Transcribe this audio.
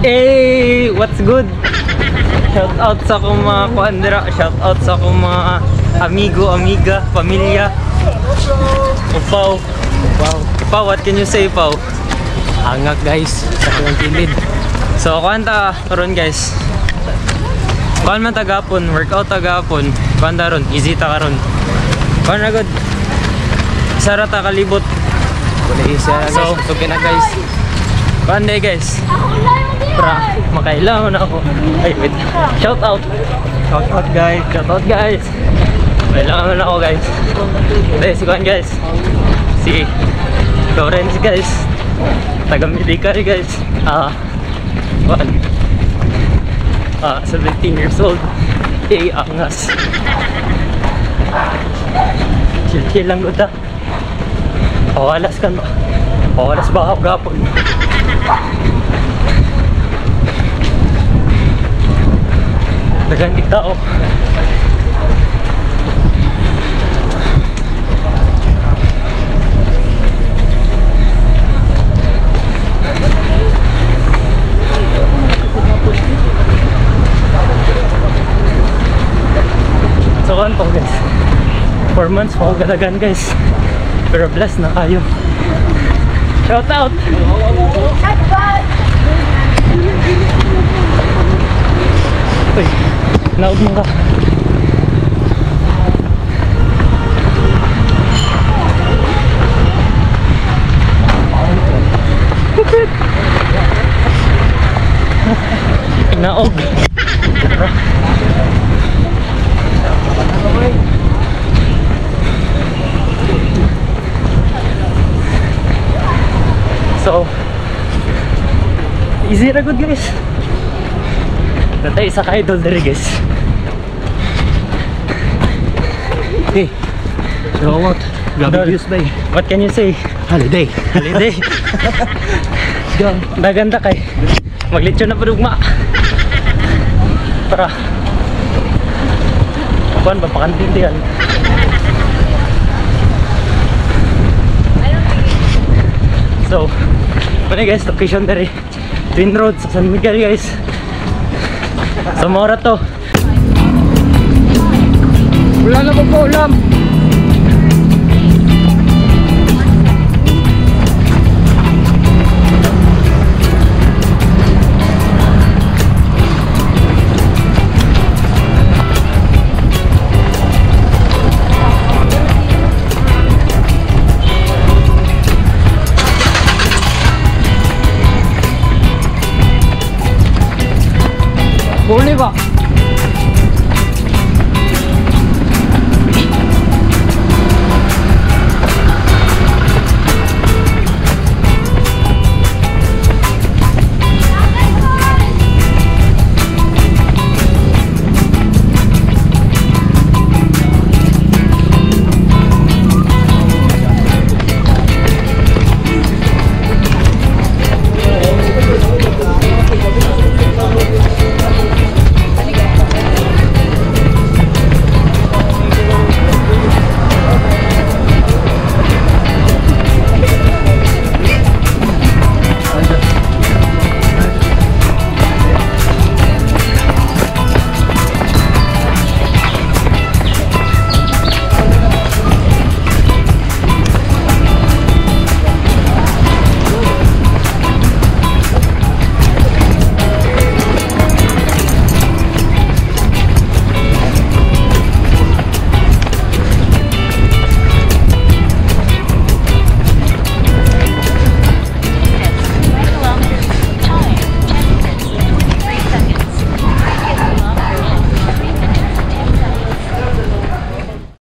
Hey, what's good? Shout out sa akong mga kuandira, shout out sa akong mga amigo, amiga, pamilya. Upaw. Upaw, what can you say, Upaw? Hangak guys, sa kong kilid. So, kuanta karon guys. Kuan man tagapon, workout tagapon. Kuanta ron, easy ta karon. Kuan na good. Sara ta kalibot. Wala isa So, okay na guys. Kuan day guys. Pra, makailangan ako. Ay, wait. Shout out. Shout out guys. Shout out guys. Kailangan ako guys. Dahil si Kuan guys. Si Lawrence guys. Taga-Medicare guys. Kuan. 17 years old. Angas. Chill lang guta. Pawalas ka no. Pawalas ba gapon. Dagang tao. So kan po guys, 4 months pa ako gadagan guys, pero blessed na kayo. Shout out! Uy, naog mo ka. Naog. So, easy ra good guys. Natay isa ka idol dere guys. Hey, so what? Grabe views ba eh. What can you say? Holiday. Holiday. Naganda kay. Maglitsyo na padugma. Para kuan ba pakantindihan. So, ano guys, location dari Twin Road sa San Miguel guys. Sa Mora to. Wala na po ulam. Boleh pak?